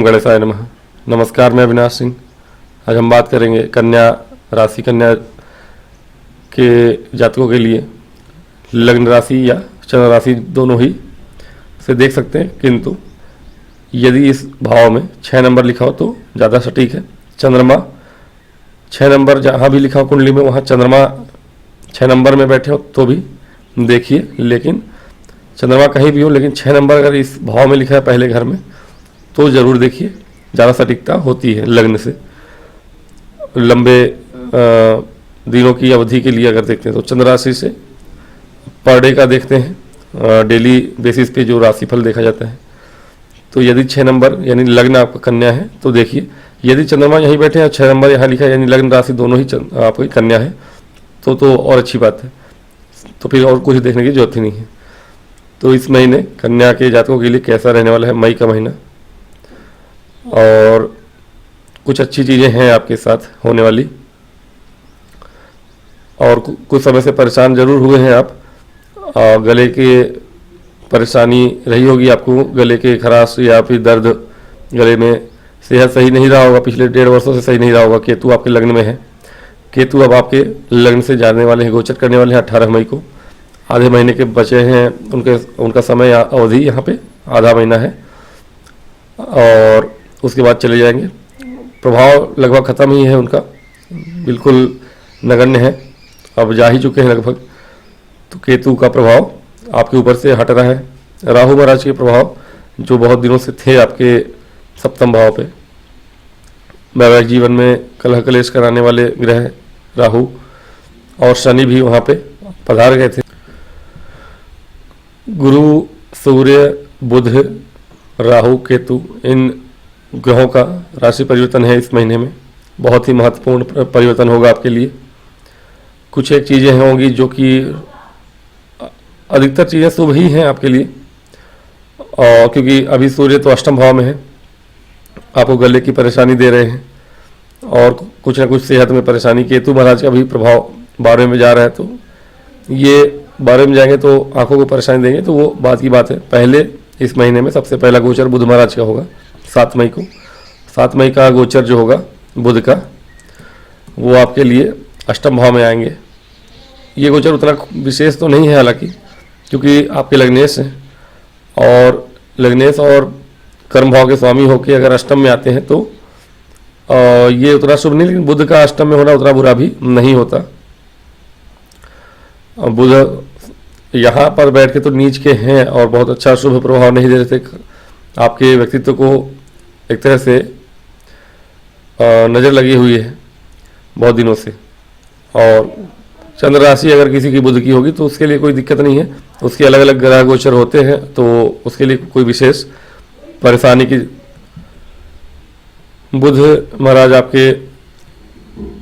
ओम गणेशाय नमः। नमस्कार, मैं अविनाश सिंह। आज हम बात करेंगे कन्या राशि, कन्या के जातकों के लिए लग्न राशि या चंद्र राशि दोनों ही से देख सकते हैं, किंतु यदि इस भाव में 6 नंबर लिखा हो तो ज़्यादा सटीक है। चंद्रमा 6 नंबर जहाँ भी लिखा हो कुंडली में, वहाँ चंद्रमा 6 नंबर में बैठे हो तो भी देखिए, लेकिन चंद्रमा कहीं भी हो लेकिन 6 नंबर अगर इस भाव में लिखा है पहले घर में तो ज़रूर देखिए, ज़्यादा सटीकता होती है लग्न से। लंबे दिनों की अवधि के लिए अगर देखते हैं तो चंद्र राशि से पर डे का देखते हैं, डेली बेसिस पे जो राशिफल देखा जाता है। तो यदि 6 नंबर यानी लग्न आपका कन्या है तो देखिए, यदि चंद्रमा यहीं बैठे हैं 6 नंबर यहाँ लिखा है यानी लग्न राशि दोनों ही आपकी कन्या है तो और अच्छी बात है, तो फिर और कुछ देखने की जरूरत ही नहीं है। तो इस महीने कन्या के जातकों के लिए कैसा रहने वाला है, मई का महीना, और कुछ अच्छी चीज़ें हैं आपके साथ होने वाली। और कुछ समय से परेशान जरूर हुए हैं आप, गले के परेशानी रही होगी आपको, गले के खराश या फिर दर्द, गले में सेहत सही नहीं रहा होगा, पिछले 1.5 वर्षों से सही नहीं रहा होगा। केतु आपके लग्न में है, केतु अब आपके लग्न से जाने वाले हैं, गोचर करने वाले हैं 18 मई को। आधे महीने के बचे हैं उनका समय अवधि यहाँ पे आधा महीना है, और उसके बाद चले जाएंगे। प्रभाव लगभग ख़त्म ही है उनका, बिल्कुल नगण्य है, अब जा ही चुके हैं लगभग। तो केतु का प्रभाव आपके ऊपर से हट रहा है। राहु महाराज के प्रभाव जो बहुत दिनों से थे आपके सप्तम भाव पे, वैवाहिक जीवन में कलह कलेश कराने वाले ग्रह राहु और शनि भी वहाँ पे पधार गए थे। गुरु, सूर्य, बुध, राहु, केतु, इन ग्रहों का राशि परिवर्तन है इस महीने में। बहुत ही महत्वपूर्ण परिवर्तन होगा आपके लिए। कुछ एक चीज़ें होंगी जो कि अधिकतर चीज़ें शुभ ही हैं आपके लिए, और क्योंकि अभी सूर्य तो अष्टम भाव में है, आपको गले की परेशानी दे रहे हैं, और कुछ ना कुछ सेहत में परेशानी। केतु महाराज का भी प्रभाव 12वें में जा रहा है, तो ये 12वें में जाएंगे तो आंखों को परेशानी देंगे, तो वो बात की बात है। पहले इस महीने में सबसे पहला गोचर बुध महाराज का होगा 7 मई को। 7 मई का गोचर जो होगा बुध का, वो आपके लिए अष्टम भाव में आएंगे। ये गोचर उतना विशेष तो नहीं है हालांकि, क्योंकि आपके लग्नेश हैं, और लग्नेश और कर्म भाव के स्वामी होकर अगर अष्टम में आते हैं तो ये उतना शुभ नहीं, लेकिन बुध का अष्टम में होना उतना बुरा भी नहीं होता। बुध यहाँ पर बैठ के तो नीच के हैं और बहुत अच्छा शुभ प्रभाव नहीं दे रहे थे, आपके व्यक्तित्व को एक तरह से नज़र लगी हुई है बहुत दिनों से। और चंद्र राशि अगर किसी की बुध की होगी तो उसके लिए कोई दिक्कत नहीं है, उसके अलग अलग ग्रह गोचर होते हैं तो उसके लिए कोई विशेष परेशानी की। बुध महाराज आपके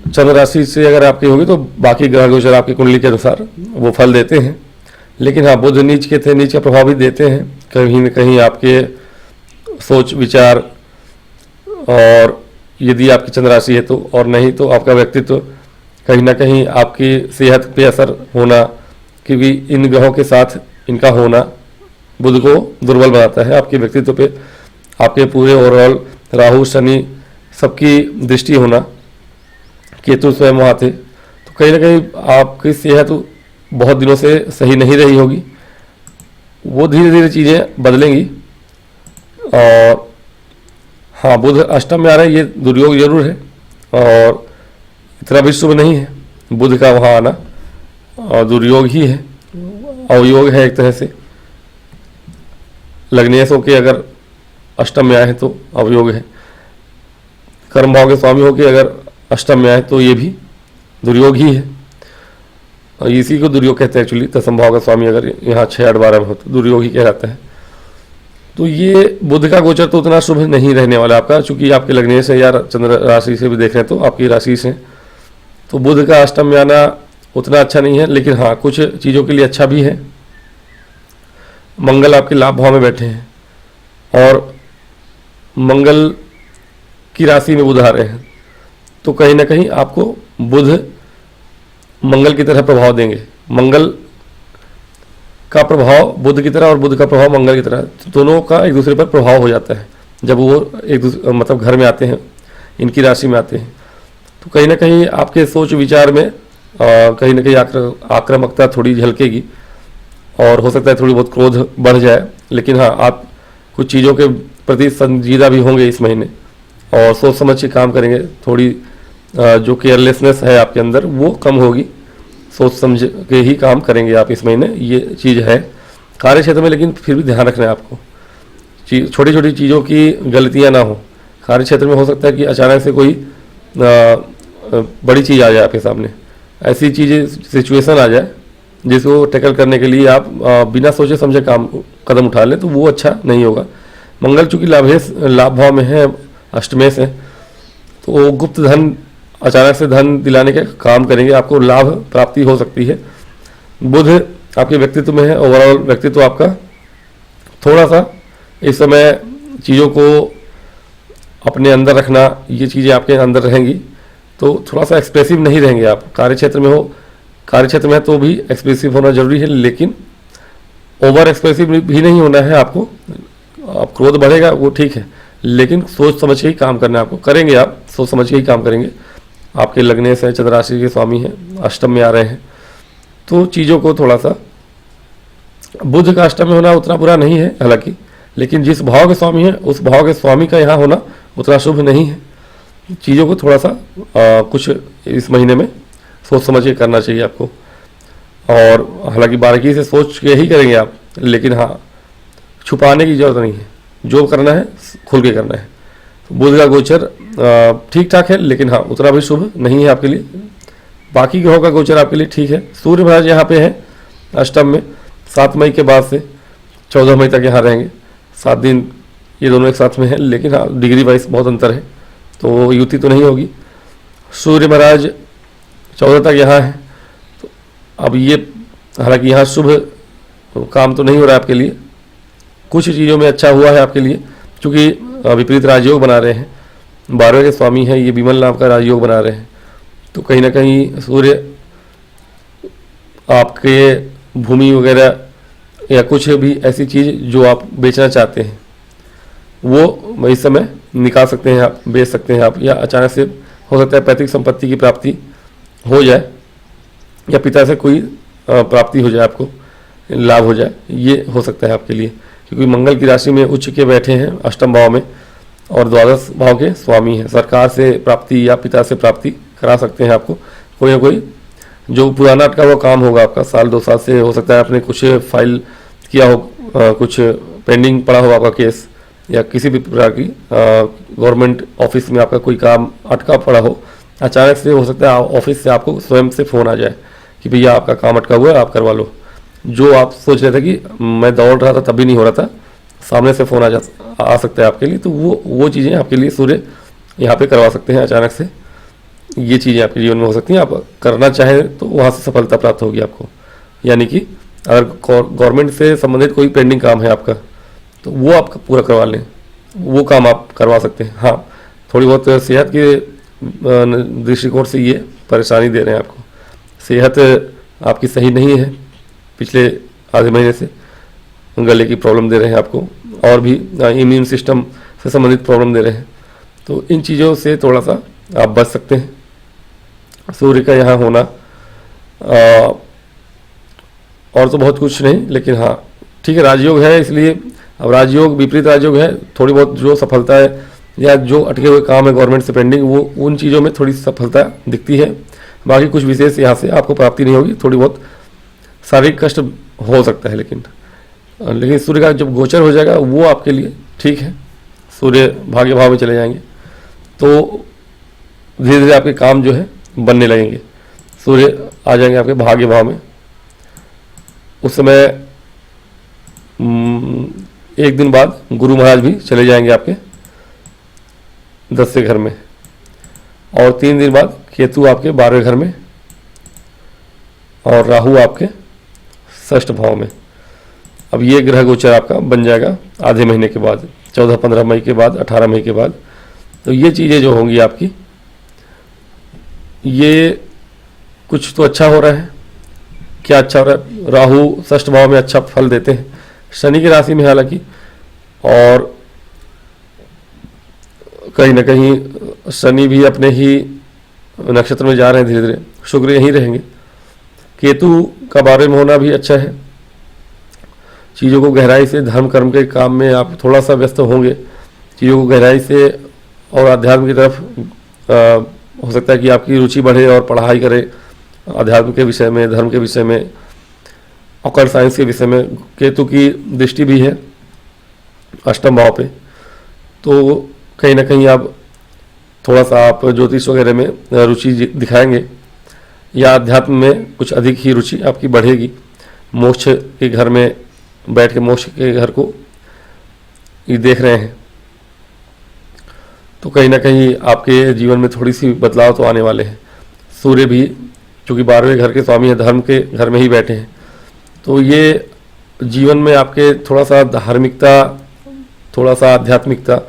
चंद्र राशि से अगर आपकी होगी तो बाकी ग्रह गोचर आपकी कुंडली के अनुसार वो फल देते हैं, लेकिन हाँ बुध नीच के थे, नीच का प्रभाव भी देते हैं कहीं न कहीं आपके सोच विचार, और यदि आपकी चंद्र राशि है तो, और नहीं तो आपका व्यक्तित्व कहीं ना कहीं आपकी सेहत पे असर होना, क्योंकि इन ग्रहों के साथ इनका होना बुध को दुर्बल बनाता है आपके व्यक्तित्व पे। आपके पूरे ओवरऑल राहु शनि सबकी दृष्टि होना, केतु स्वयं वहाँ थे, तो कहीं ना कहीं आपकी सेहत बहुत दिनों से सही नहीं रही होगी। वो धीरे धीरे चीज़ें बदलेंगी। और हाँ, बुध अष्टम में आ रहा है, ये दुर्योग जरूर है और इतना भी शुभ नहीं है बुध का वहाँ आना, और दुर्योग ही है, अवयोग है एक तरह से। लग्नेशों के अगर अष्टम में आए हैं तो अवयोग है, कर्म भाव के स्वामी होकर अगर अष्टम में आए तो ये भी दुर्योग ही है, और इसी को दुर्योग कहते हैं एक्चुअली। दसम भाव का स्वामी अगर यहाँ 6, 8, 12 में हो तो दुर्योग ही कहलाता है। तो ये बुध का गोचर तो उतना शुभ नहीं रहने वाला आपका, चूंकि आपके लग्नेश है या चंद्र राशि से भी देख रहे हैं तो आपकी राशि से, तो बुध का अष्टम में आना उतना अच्छा नहीं है। लेकिन हाँ, कुछ चीज़ों के लिए अच्छा भी है। मंगल आपके लाभ भाव में बैठे हैं, और मंगल की राशि में बुध आ रहे हैं, तो कहीं ना कहीं आपको बुध मंगल की तरह प्रभाव देंगे। मंगल का प्रभाव बुध की तरह और बुध का प्रभाव मंगल की तरह, दोनों का एक दूसरे पर प्रभाव हो जाता है। जब वो एक दूसरे मतलब घर में आते हैं, इनकी राशि में आते हैं, तो कहीं ना कहीं आपके सोच विचार में कहीं ना कहीं आक्रामकता थोड़ी झलकेगी और हो सकता है थोड़ी बहुत क्रोध बढ़ जाए। लेकिन हाँ, आप कुछ चीज़ों के प्रति संजीदा भी होंगे इस महीने और सोच समझ के काम करेंगे। थोड़ी जो केयरलेसनेस है आपके अंदर वो कम होगी, सोच समझ के ही काम करेंगे आप इस महीने, ये चीज़ है कार्य क्षेत्र में। लेकिन फिर भी ध्यान रखना है आपको, छोटी छोटी चीज़ों की गलतियाँ ना हो। कार्य क्षेत्र में हो सकता है कि अचानक से कोई बड़ी चीज़ आ जाए आपके सामने, ऐसी चीज़ें सिचुएशन आ जाए जिसको टैकल करने के लिए आप बिना सोचे समझे कदम उठा लें, तो वो अच्छा नहीं होगा। मंगल चूँकि लाभ भाव में है, अष्टमेश है, तो वो गुप्त धन, अचानक से धन दिलाने के काम करेंगे, आपको लाभ प्राप्ति हो सकती है। बुध आपके व्यक्तित्व में है, ओवरऑल व्यक्तित्व आपका थोड़ा सा इस समय चीज़ों को अपने अंदर रखना, ये चीज़ें आपके अंदर रहेंगी, तो थोड़ा सा एक्सप्रेसिव नहीं रहेंगे आप। कार्यक्षेत्र में हो, कार्यक्षेत्र में है तो भी एक्सप्रेसिव होना जरूरी है, लेकिन ओवर एक्सप्रेसिव भी नहीं होना है आपको। आप क्रोध बढ़ेगा वो ठीक है, लेकिन सोच समझ के ही काम करना है आपको, करेंगे आप सोच समझ के ही काम करेंगे। आपके लगने से चंद्र राशि के स्वामी हैं, अष्टम में आ रहे हैं, तो चीज़ों को थोड़ा सा, बुध का अष्टम में होना उतना बुरा नहीं है हालांकि, लेकिन जिस भाव के स्वामी है उस भाव के स्वामी का यहाँ होना उतना शुभ नहीं है। चीज़ों को थोड़ा सा कुछ इस महीने में सोच समझ के करना चाहिए आपको, और हालांकि बारीकी से सोच के ही करेंगे आप, लेकिन हाँ, छुपाने की जरूरत नहीं है, जो करना है खुल के करना है। तो बुध का गोचर ठीक ठाक है, लेकिन हाँ उतना भी शुभ नहीं है आपके लिए। बाकी ग्रहों का गोचर आपके लिए ठीक है। सूर्य महाराज यहाँ पे है अष्टम में, 7 मई के बाद से 14 मई तक यहाँ रहेंगे, 7 दिन ये दोनों एक साथ में है, लेकिन हाँ डिग्री वाइज बहुत अंतर है, तो युति तो नहीं होगी। सूर्य महाराज 14 तक यहाँ है, तो अब ये हालांकि यहाँ शुभ काम तो नहीं हो रहा है आपके लिए, कुछ चीज़ों में अच्छा हुआ है आपके लिए, क्योंकि विपरीत राजयोग बना रहे हैं, 12वें के स्वामी हैं ये, विमल नाम का राजयोग बना रहे हैं, तो कहीं ना कहीं सूर्य आपके भूमि वगैरह या कुछ भी ऐसी चीज़ जो आप बेचना चाहते हैं वो इस समय निकाल सकते हैं आप, बेच सकते हैं आप, या अचानक से हो सकता है पैतृक संपत्ति की प्राप्ति हो जाए, या पिता से कोई प्राप्ति हो जाए, आपको लाभ हो जाए, ये हो सकता है आपके लिए, क्योंकि मंगल की राशि में उच्च के बैठे हैं अष्टम भाव में और द्वादश भाव के स्वामी हैं। सरकार से प्राप्ति या पिता से प्राप्ति करा सकते हैं आपको, कोई ना कोई जो पुराना अटका हुआ काम होगा आपका, साल 2 साल से हो सकता है आपने कुछ फाइल किया हो, कुछ पेंडिंग पड़ा हो आपका केस, या किसी भी प्रकार की गवर्नमेंट ऑफिस में आपका कोई काम अटका पड़ा हो, अचानक से हो सकता है ऑफिस से आपको स्वयं से फ़ोन आ जाए कि भैया आपका काम अटका हुआ है, आप करवा लो। जो आप सोच रहे थे कि मैं दौड़ रहा था तब भी नहीं हो रहा था, सामने से फ़ोन आ सकता है आपके लिए, तो वो चीज़ें आपके लिए सूर्य यहाँ पे करवा सकते हैं अचानक से। ये चीज़ें आपके जीवन में हो सकती हैं, आप करना चाहें तो वहाँ से सफलता प्राप्त होगी आपको। यानी कि अगर गवर्नमेंट से संबंधित कोई पेंडिंग काम है आपका, तो वो आप पूरा करवा लें, वो काम आप करवा सकते हैं। हाँ, थोड़ी बहुत सेहत के दृष्टिकोण से ये परेशानी दे रहे हैं आपको, सेहत आपकी सही नहीं है, पिछले आधे महीने से गले की प्रॉब्लम दे रहे हैं आपको, और भी इम्यून सिस्टम से संबंधित प्रॉब्लम दे रहे हैं, तो इन चीज़ों से थोड़ा सा आप बच सकते हैं। सूर्य का यहाँ होना और तो बहुत कुछ नहीं, लेकिन हाँ ठीक है, राजयोग है, इसलिए अब राजयोग विपरीत राजयोग है, थोड़ी बहुत जो सफलता है या जो अटके हुए काम है गवर्नमेंट से पेंडिंग, वो उन चीज़ों में थोड़ी सफलता दिखती है। बाकी कुछ विशेष यहाँ से आपको प्राप्ति नहीं होगी, थोड़ी बहुत शारीरिक कष्ट हो सकता है, लेकिन सूर्य का जब गोचर हो जाएगा वो आपके लिए ठीक है। सूर्य भाग्य भाव में चले जाएंगे तो धीरे धीरे आपके काम जो है बनने लगेंगे। सूर्य आ जाएंगे आपके भाग्य भाव में, उस समय एक दिन बाद गुरु महाराज भी चले जाएंगे आपके 10वें घर में, और 3 दिन बाद केतु आपके 12वें घर में, और राहु आपके 6ठ भाव में। अब ये ग्रह गोचर आपका बन जाएगा आधे महीने के बाद, 14-15 मई के बाद, 18 मई के बाद। तो ये चीज़ें जो होंगी आपकी, ये कुछ तो अच्छा हो रहा है। क्या अच्छा हो रहा है? राहु 6ठ भाव में अच्छा फल देते हैं, शनि की राशि में हालांकि, और कहीं ना कहीं शनि भी अपने ही नक्षत्र में जा रहे हैं धीरे धीरे, शुक्र यहीं रहेंगे। केतु का 12वें में होना भी अच्छा है। चीज़ों को गहराई से, धर्म कर्म के काम में आप थोड़ा सा व्यस्त होंगे, चीज़ों को गहराई से और अध्यात्म की तरफ हो सकता है कि आपकी रुचि बढ़े और पढ़ाई करें अध्यात्म के विषय में, धर्म के विषय में, ऑकल्ट साइंस के विषय में। केतु की दृष्टि भी है अष्टम भाव पे, तो कहीं ना कहीं आप थोड़ा सा आप ज्योतिष वगैरह में रुचि दिखाएंगे या अध्यात्म में कुछ अधिक ही रुचि आपकी बढ़ेगी। मोक्ष के घर में बैठ के मोक्ष के घर को ये देख रहे हैं, तो कहीं ना कहीं आपके जीवन में थोड़ी सी बदलाव तो आने वाले हैं। सूर्य भी चूँकि 12वें घर के स्वामी हैं, धर्म के घर में ही बैठे हैं, तो ये जीवन में आपके थोड़ा सा धार्मिकता, थोड़ा सा आध्यात्मिकता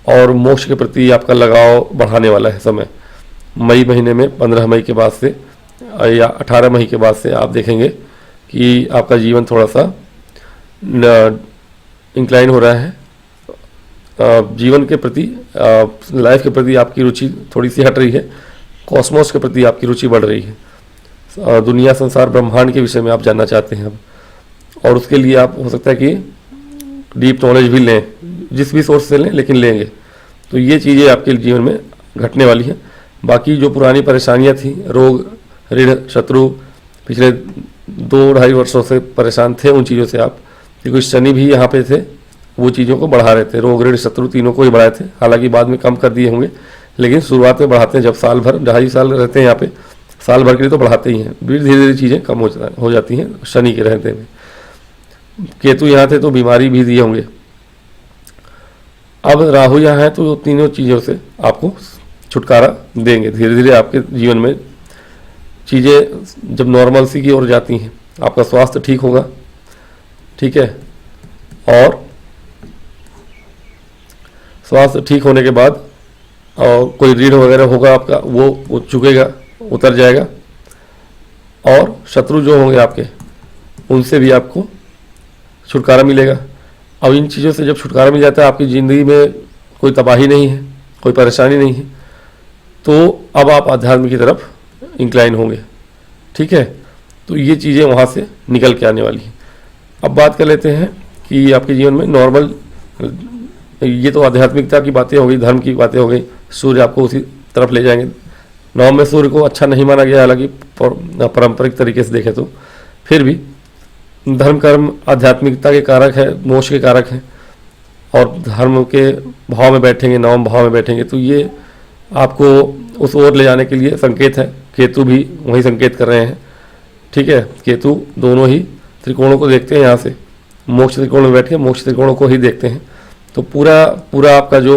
और मोक्ष के प्रति आपका लगाव बढ़ाने वाला है समय। मई महीने में 15 मई के बाद से या 18 मई के बाद से आप देखेंगे कि आपका जीवन थोड़ा सा इंक्लाइन हो रहा है। जीवन के प्रति, लाइफ के प्रति आपकी रुचि थोड़ी सी हट रही है, कॉस्मोस के प्रति आपकी रुचि बढ़ रही है। दुनिया, संसार, ब्रह्मांड के विषय में आप जानना चाहते हैं अब, और उसके लिए आप हो सकता है कि डीप नॉलेज भी लें, जिस भी सोर्स से लें लेकिन लेंगे। तो ये चीज़ें आपके जीवन में घटने वाली हैं। बाकी जो पुरानी परेशानियां थी, रोग, ऋण, शत्रु, पिछले 2-2.5 वर्षों से परेशान थे उन चीज़ों से आप, क्योंकि शनि भी यहाँ पे थे, वो चीज़ों को बढ़ा रहे थे, रोग, ऋण, शत्रु तीनों को ही बढ़ाए थे। हालांकि बाद में कम कर दिए होंगे, लेकिन शुरुआत में बढ़ाते हैं। जब साल भर 2.5 साल रहते हैं यहाँ पे, साल भर के लिए तो बढ़ाते ही हैं, धीरे धीरे चीज़ें कम हो जाती हैं शनि के रहते में। केतु यहाँ थे तो बीमारी भी दिए होंगे। अब राहु यहाँ है तो तीनों चीज़ों से आपको छुटकारा देंगे। धीरे धीरे आपके जीवन में चीज़ें जब नॉर्मल सी की ओर जाती हैं, आपका स्वास्थ्य ठीक होगा, ठीक है, और स्वास्थ्य ठीक होने के बाद और कोई ऋण वगैरह होगा आपका, वो चुकेगा, उतर जाएगा, और शत्रु जो होंगे आपके, उनसे भी आपको छुटकारा मिलेगा। अब इन चीज़ों से जब छुटकारा मिल जाता है, आपकी ज़िंदगी में कोई तबाही नहीं है, कोई परेशानी नहीं है, तो अब आप आध्यात्म की तरफ इंक्लाइन होंगे, ठीक है। तो ये चीज़ें वहाँ से निकल के आने वाली हैं। अब बात कर लेते हैं कि आपके जीवन में नॉर्मल, ये तो आध्यात्मिकता की बातें हो गई, धर्म की बातें हो गई, सूर्य आपको उसी तरफ ले जाएंगे। नौ में सूर्य को अच्छा नहीं माना गया, हालांकि पारंपरिक तरीके से देखें तो, फिर भी धर्म कर्म आध्यात्मिकता के कारक है, मोक्ष के कारक हैं, और धर्म के भाव में बैठेंगे, नवम भाव में बैठेंगे, तो ये आपको उस ओर ले जाने के लिए संकेत है। केतु भी वही संकेत कर रहे हैं, ठीक है। केतु दोनों ही त्रिकोणों को देखते हैं, यहाँ से मोक्ष त्रिकोण में बैठ के मोक्ष त्रिकोणों को ही देखते हैं। तो पूरा आपका जो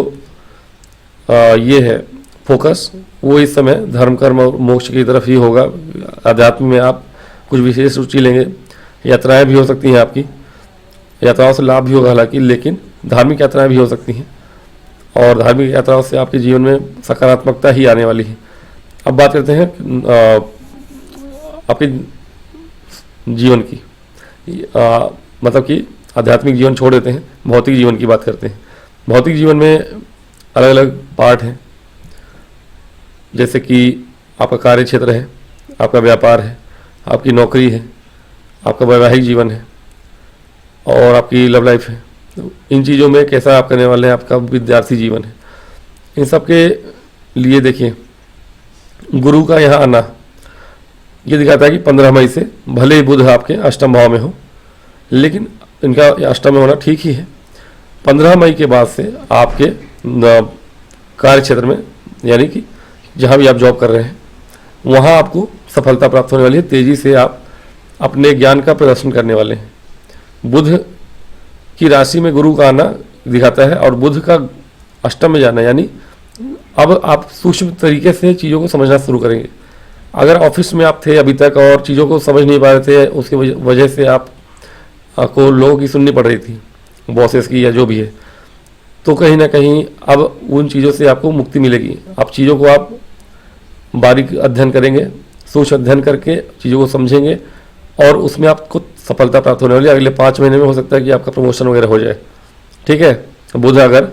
ये है फोकस, वो इस समय धर्म कर्म और मोक्ष की तरफ ही होगा। अध्यात्म में आप कुछ विशेष रुचि लेंगे, यात्राएं भी हो सकती हैं आपकी, यात्राओं से लाभ भी होगा हालांकि, लेकिन धार्मिक यात्राएं भी हो सकती हैं, और धार्मिक यात्राओं से आपके जीवन में सकारात्मकता ही आने वाली है। अब बात करते हैं आपके जीवन की, मतलब कि आध्यात्मिक जीवन छोड़ देते हैं, भौतिक जीवन की बात करते हैं। भौतिक जीवन में अलग अलग पार्ट हैं, जैसे कि आपका कार्य क्षेत्र है, आपका व्यापार है, आपकी नौकरी है, आपका वैवाहिक जीवन है, और आपकी लव लाइफ है। तो इन चीज़ों में कैसा आप करने वाले हैं, आपका विद्यार्थी जीवन है। इन सब के लिए देखिए, गुरु का यहाँ आना ये दिखाता है कि 15 मई से भले ही बुध आपके अष्टम भाव में हो, लेकिन इनका अष्टम में होना ठीक ही है। 15 मई के बाद से आपके कार्य क्षेत्र में, यानी कि जहाँ भी आप जॉब कर रहे हैं, वहाँ आपको सफलता प्राप्त होने वाली है। तेज़ी से आप अपने ज्ञान का प्रदर्शन करने वाले हैं। बुध की राशि में गुरु का आना दिखाता है, और बुध का अष्टम में जाना, यानी अब आप सूक्ष्म तरीके से चीज़ों को समझना शुरू करेंगे। अगर ऑफिस में आप थे अभी तक और चीज़ों को समझ नहीं पा रहे थे, उसकी वजह से आपको लोगों की सुननी पड़ रही थी, बॉसेस की या जो भी है, तो कहीं ना कहीं अब उन चीज़ों से आपको मुक्ति मिलेगी। आप चीज़ों को आप बारीक अध्ययन करेंगे, सूक्ष्म अध्ययन करके चीज़ों को समझेंगे, और उसमें आपको सफलता प्राप्त होने वाली है। अगले 5 महीने में हो सकता है कि आपका प्रमोशन वगैरह हो जाए, ठीक है। बुध अगर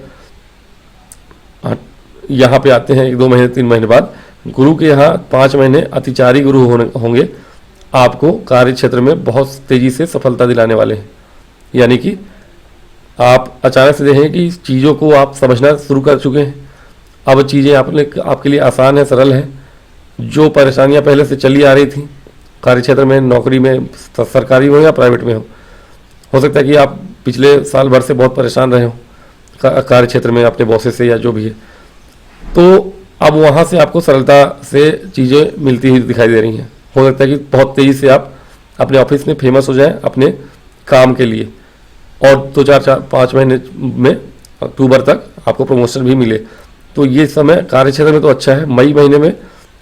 यहाँ पे आते हैं 1-2 महीने 3 महीने बाद, गुरु के यहाँ 5 महीने अतिचारी गुरु होंगे, आपको कार्य क्षेत्र में बहुत तेज़ी से सफलता दिलाने वाले हैं। यानी कि आप अचानक से देखें कि चीज़ों को आप समझना शुरू कर चुके हैं, अब चीज़ें आपके लिए आसान है, सरल है। जो परेशानियां पहले से चली आ रही थी कार्य क्षेत्र में, नौकरी में, सरकारी हो या प्राइवेट में हो सकता है कि आप पिछले साल भर से बहुत परेशान रहे हो कार्य क्षेत्र में अपने बॉसेस से या जो भी है, तो अब वहाँ से आपको सरलता से चीज़ें मिलती हुई दिखाई दे रही हैं। हो सकता है कि बहुत तेज़ी से आप अपने ऑफिस में फेमस हो जाएं अपने काम के लिए, और 2-4-5 महीने में अक्टूबर तक आपको प्रमोशन भी मिले। तो ये समय कार्य क्षेत्र में तो अच्छा है। मई महीने में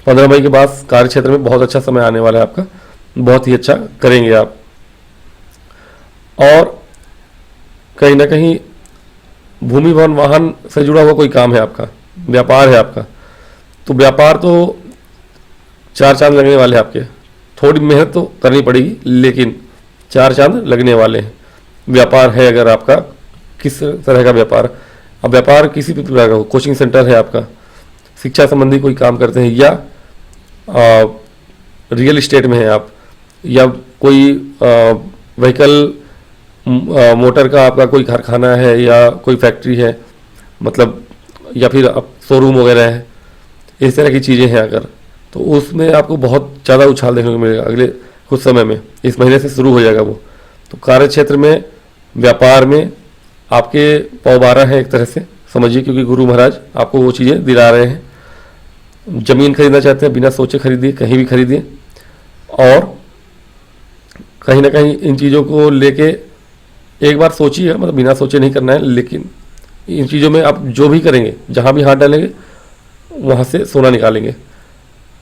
15 मई के बाद कार्य क्षेत्र में बहुत अच्छा समय आने वाला है आपका, बहुत ही अच्छा करेंगे आप। और कहीं ना कहीं भूमि भवन वाहन से जुड़ा हुआ कोई काम है आपका, व्यापार है आपका, तो व्यापार तो 4 चांद लगने वाले हैं आपके। थोड़ी मेहनत तो करनी पड़ेगी लेकिन 4 चांद लगने वाले हैं। व्यापार है अगर आपका, किस तरह का व्यापार, अब व्यापार किसी भी प्रकार का हो, कोचिंग सेंटर है आपका, शिक्षा संबंधी कोई काम करते हैं, या रियल इस्टेट में है आप, या कोई व्हीकल मोटर का आपका कोई कारखाना है या कोई फैक्ट्री है, मतलब या फिर शोरूम वगैरह है, इस तरह की चीज़ें हैं अगर, तो उसमें आपको बहुत ज़्यादा उछाल देखने को मिलेगा अगले कुछ समय में। इस महीने से शुरू हो जाएगा वो। तो कार्य क्षेत्र में, व्यापार में आपके पौबारा है एक तरह से समझिए, क्योंकि गुरु महाराज आपको वो चीज़ें दिला रहे हैं। ज़मीन खरीदना चाहते हैं, बिना सोचे खरीदिए, कहीं भी खरीदिए, और कहीं ना कहीं इन चीज़ों को लेके एक बार सोचिए, मतलब बिना सोचे नहीं करना है, लेकिन इन चीज़ों में आप जो भी करेंगे, जहाँ भी हाथ डालेंगे वहाँ से सोना निकालेंगे।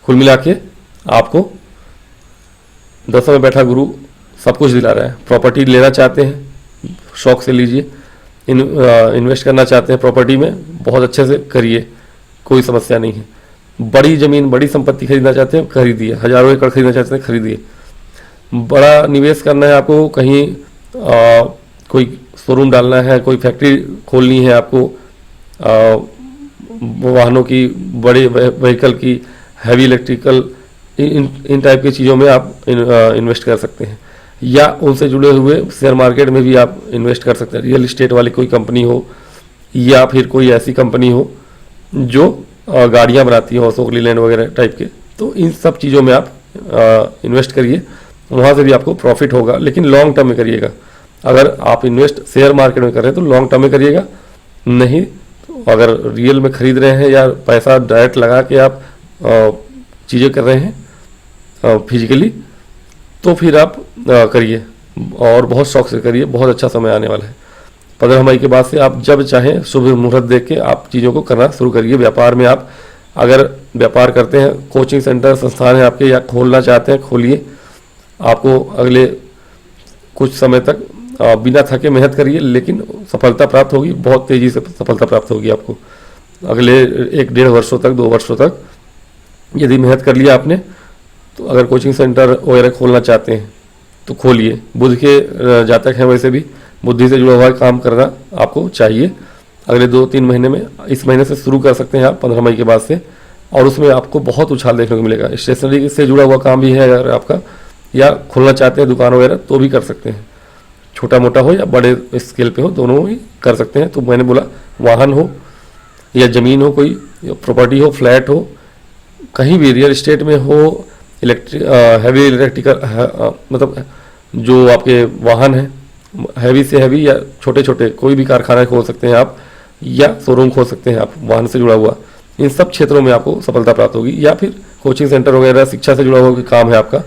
कुल मिला के आपको दसों में बैठा गुरु सब कुछ दिला रहा है। प्रॉपर्टी लेना चाहते हैं, शौक से लीजिए। इन्वेस्ट करना चाहते हैं प्रॉपर्टी में, बहुत अच्छे से करिए, कोई समस्या नहीं है। बड़ी ज़मीन, बड़ी संपत्ति खरीदना चाहते हैं, खरीदिए। हज़ारों एकड़ खरीदना चाहते हैं, खरीदिए। बड़ा निवेश करना है आपको, कहीं कोई शोरूम डालना है, कोई फैक्ट्री खोलनी है आपको, वाहनों की, बड़े व्हीकल की, हैवी इलेक्ट्रिकल, इन टाइप की चीज़ों में आप इन्वेस्ट कर सकते हैं, या उनसे जुड़े हुए शेयर मार्केट में भी आप इन्वेस्ट कर सकते हैं। रियल इस्टेट वाली कोई कंपनी हो, या फिर कोई ऐसी कंपनी हो जो गाड़ियाँ बनाती हो, अशोक लीलैंड वगैरह टाइप के, तो इन सब चीज़ों में आप इन्वेस्ट करिए, वहाँ से भी आपको प्रॉफिट होगा, लेकिन लॉन्ग टर्म में करिएगा। अगर आप इन्वेस्ट शेयर मार्केट में कर रहे हैं तो लॉन्ग टर्म में करिएगा, नहीं तो अगर रियल में खरीद रहे हैं या पैसा डायरेक्ट लगा के आप चीज़ें कर रहे हैं फिजिकली, तो फिर आप करिए, और बहुत शौक से करिए। बहुत अच्छा समय आने वाला है। 15 मई के बाद से आप जब चाहें शुभ मुहूर्त देख के आप चीज़ों को करना शुरू करिए। व्यापार में आप अगर व्यापार करते हैं, कोचिंग सेंटर, संस्थान है आपके, या खोलना चाहते हैं, खोलिए। आपको अगले कुछ समय तक बिना थके मेहनत करिए, लेकिन सफलता प्राप्त होगी, बहुत तेज़ी से सफलता प्राप्त होगी आपको। अगले 1-1.5 वर्षों तक, 2 वर्षों तक यदि मेहनत कर लिया आपने, तो अगर कोचिंग सेंटर वगैरह खोलना चाहते हैं तो खोलिए। बुध के जातक हैं, वैसे भी बुद्धि से जुड़ा हुआ काम करना आपको चाहिए। अगले 2-3 महीने में, इस महीने से शुरू कर सकते हैं आप 15 मई के बाद से, और उसमें आपको बहुत उछाल देखने को मिलेगा। स्टेशनरी से जुड़ा हुआ काम भी है अगर आपका, या खोलना चाहते हैं दुकान वगैरह, तो भी कर सकते हैं। छोटा मोटा हो या बड़े स्केल पे हो, दोनों ही कर सकते हैं। तो मैंने बोला वाहन हो या ज़मीन हो, कोई प्रॉपर्टी हो, फ्लैट हो, कहीं भी रियल इस्टेट में हो, हैवी इलेक्ट्रिकल, मतलब जो आपके वाहन हैं, हैवी से हैवी या छोटे छोटे कोई भी कारखाना खोल सकते हैं आप, या शोरूम खोल सकते हैं आप वाहन से जुड़ा हुआ। इन सब क्षेत्रों में आपको सफलता प्राप्त होगी, या फिर कोचिंग सेंटर वगैरह, शिक्षा से जुड़ा हुआ काम है आपका,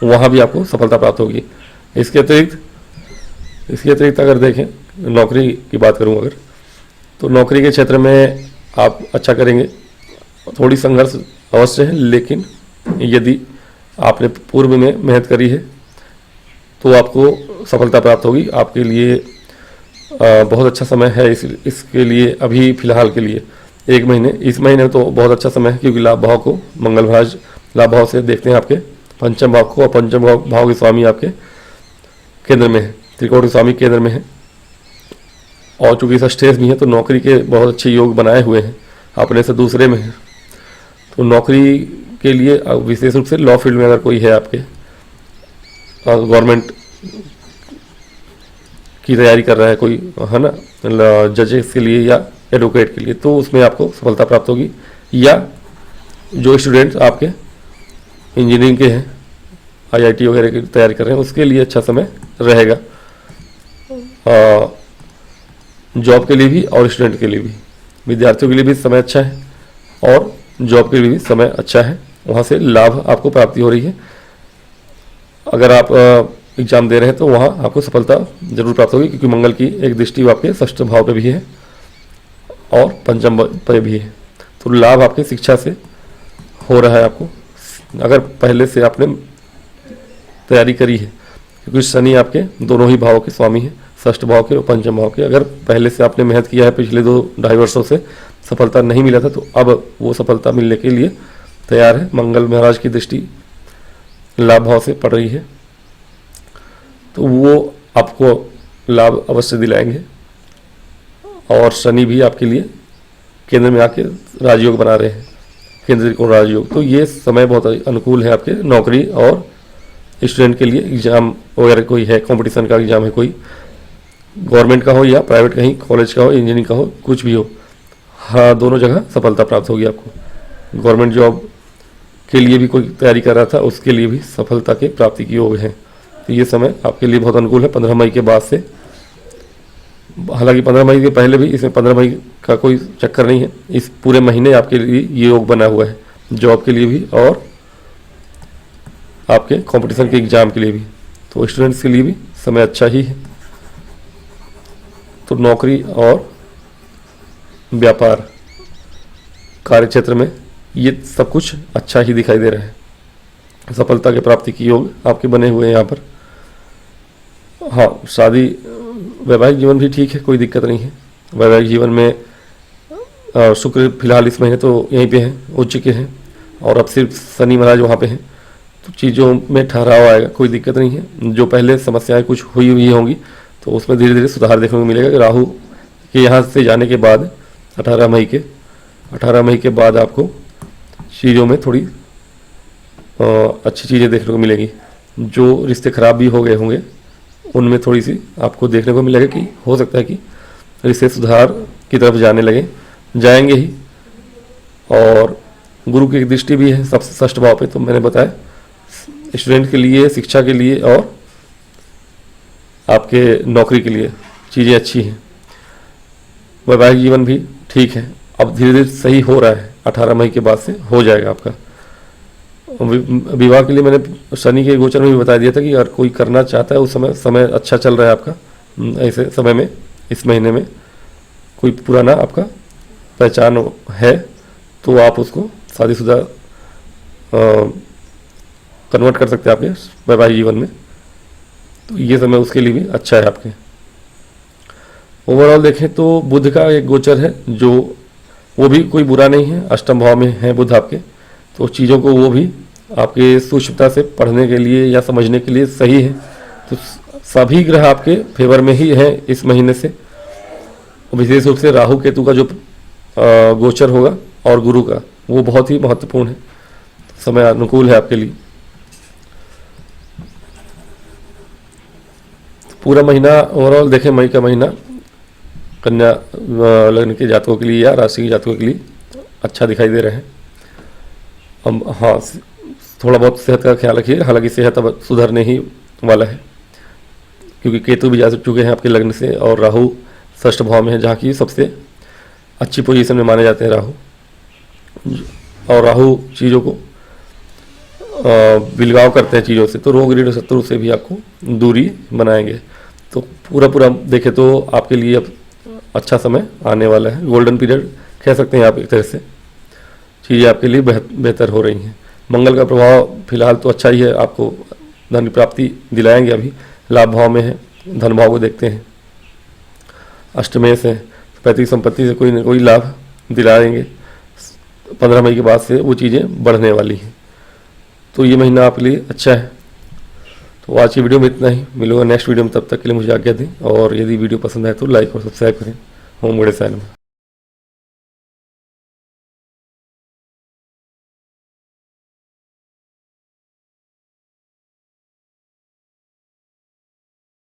वहाँ भी आपको सफलता प्राप्त होगी। इसके अतिरिक्त अगर देखें, नौकरी की बात करूँ अगर, तो नौकरी के क्षेत्र में आप अच्छा करेंगे। थोड़ी संघर्ष अवश्य है, लेकिन यदि आपने पूर्व में मेहनत करी है तो आपको सफलता प्राप्त होगी। आपके लिए बहुत अच्छा समय है इसके लिए। अभी फिलहाल के लिए 1 महीने, इस महीने तो बहुत अच्छा समय है, क्योंकि लाभ भाव को मंगल महाराज लाभ भाव से देखते हैं आपके पंचम भाव को, और पंचम भाव के स्वामी आपके केंद्र में है, त्रिकोण के स्वामी केंद्र में है, और चूंकि षष्ठेश भी है तो नौकरी के बहुत अच्छे योग बनाए हुए हैं। अपने से दूसरे में है। तो नौकरी के लिए विशेष रूप से लॉ फील्ड में अगर कोई है आपके, गवर्नमेंट की तैयारी कर रहा है कोई, है ना, जजेस के लिए या एडवोकेट के लिए, तो उसमें आपको सफलता प्राप्त होगी। या जो स्टूडेंट्स आपके इंजीनियरिंग के हैं, आईआईटी वगैरह की तैयारी कर रहे हैं, उसके लिए अच्छा समय रहेगा। जॉब के लिए भी और स्टूडेंट के लिए भी, विद्यार्थियों के लिए भी समय अच्छा है और जॉब के लिए भी समय अच्छा है। वहाँ से लाभ आपको प्राप्ति हो रही है। अगर आप एग्जाम दे रहे हैं तो वहाँ आपको सफलता जरूर प्राप्त होगी, क्योंकि मंगल की एक दृष्टि आपके षष्ठ भाव पे भी है और पंचम पे भी है। तो लाभ आपके शिक्षा से हो रहा है आपको, अगर पहले से आपने तैयारी करी है, क्योंकि शनि आपके दोनों ही भावों के स्वामी हैं, षष्ठ भाव के और पंचम भाव के। अगर पहले से आपने मेहनत किया है, पिछले 2-2.5 वर्षों से सफलता नहीं मिला था, तो अब वो सफलता मिलने के लिए तैयार है। मंगल महाराज की दृष्टि लाभ भाव से पड़ रही है, तो वो आपको लाभ अवश्य दिलाएंगे। और शनि भी आपके लिए केंद्र में आके राजयोग बना रहे हैं, केंद्र त्रिकोण राजयोग। तो ये समय बहुत अनुकूल है आपके नौकरी और स्टूडेंट के लिए। एग्जाम वगैरह कोई है, कंपटीशन का एग्जाम है कोई, गवर्नमेंट का हो या प्राइवेट कहीं कॉलेज का हो, इंजीनियरिंग का हो, कुछ भी हो, हाँ, दोनों जगह सफलता प्राप्त होगी आपको। गवर्नमेंट जॉब के लिए भी कोई तैयारी कर रहा था, उसके लिए भी सफलता के प्राप्ति की योग है। तो ये समय आपके लिए बहुत अनुकूल है 15 मई के बाद से। हालांकि 15 मई के पहले भी, इसमें 15 मई का कोई चक्कर नहीं है, इस पूरे महीने आपके लिए ये योग बना हुआ है, जॉब के लिए भी और आपके कंपटीशन के एग्जाम के लिए भी। तो स्टूडेंट्स के लिए भी समय अच्छा ही है। तो नौकरी और व्यापार कार्य क्षेत्र में ये सब कुछ अच्छा ही दिखाई दे रहा है। सफलता के प्राप्ति की योग आपके बने हुए हैं यहाँ पर। हाँ, शादी वैवाहिक जीवन भी ठीक है, कोई दिक्कत नहीं है। वैवाहिक जीवन में शुक्र फिलहाल इस महीने तो यहीं पे है, उच्च के हैं, और अब सिर्फ शनि महाराज वहाँ पे हैं, तो चीज़ों में ठहराव आएगा, कोई दिक्कत नहीं है। जो पहले समस्याएं कुछ हुई हुई होंगी तो उसमें धीरे धीरे सुधार देखने को मिलेगा। राहु के यहाँ से जाने के बाद 18 मई के बाद आपको चीज़ों में थोड़ी अच्छी चीज़ें देखने को मिलेगी। जो रिश्ते खराब भी हो गए होंगे उनमें थोड़ी सी आपको देखने को मिलेगा कि हो सकता है कि रिश्ते सुधार की तरफ जाएंगे ही। और गुरु की दृष्टि भी है सबसे षष्ठ भाव पे, तो मैंने बताया स्टूडेंट के लिए, शिक्षा के लिए और आपके नौकरी के लिए चीज़ें अच्छी हैं। वैवाहिक जीवन भी ठीक है, अब धीरे धीरे सही हो रहा है, 18 मई के बाद से हो जाएगा आपका। विवाह के लिए मैंने शनि के गोचर में भी बता दिया था कि अगर कोई करना चाहता है उस समय अच्छा चल रहा है आपका। ऐसे समय में, इस महीने में कोई पुराना आपका पहचान है तो आप उसको शादीशुदा कन्वर्ट कर सकते हैं आपके वैवाहिक जीवन में। तो ये समय उसके लिए भी अच्छा है आपके। ओवरऑल देखें तो बुध का एक गोचर है, जो वो भी कोई बुरा नहीं है, अष्टम भाव में है बुध आपके, तो चीज़ों को वो भी आपके सूक्ष्मता से पढ़ने के लिए या समझने के लिए सही है। तो सभी ग्रह आपके फेवर में ही हैं इस महीने से। विशेष रूप से राहु केतु का जो गोचर होगा और गुरु का, वो बहुत ही महत्वपूर्ण है, समय अनुकूल है आपके लिए। पूरा महीना ओवरऑल देखें, मई का महीना कन्या लग्न के जातकों के लिए या राशि के जातकों के लिए अच्छा दिखाई दे रहा है। अब हाँ, थोड़ा बहुत सेहत का ख्याल रखिए, हालांकि सेहत अब सुधरने ही वाला है, क्योंकि केतु भी जा चुके हैं आपके लग्न से और राहु षष्ठ भाव में है, जहाँ की सबसे अच्छी पोजीशन में माने जाते हैं राहु। और राहु चीज़ों को बिलगाव करते हैं चीज़ों से, तो रोग ऋण शत्रु से भी आपको दूरी बनाएंगे। तो पूरा देखे तो आपके लिए अब अच्छा समय आने वाला है, गोल्डन पीरियड कह सकते हैं आप एक तरह से। चीज़ें आपके लिए बेहतर हो रही हैं। मंगल का प्रभाव फिलहाल तो अच्छा ही है, आपको धन की प्राप्ति दिलाएंगे। अभी लाभ भाव में है, धन भाव को देखते हैं, अष्टमेय से पैतृक संपत्ति से कोई न कोई लाभ दिलाएंगे। 15 मई के बाद से वो चीज़ें बढ़ने वाली हैं, तो ये महीना आपके लिए अच्छा है। तो आज की वीडियो में इतना ही, मिलूंगा नेक्स्ट वीडियो में, तब तक के लिए मुझे आज्ञा दें। और यदि वीडियो पसंद आए तो लाइक और सब्सक्राइब करें। ओम गणेशाय नमः।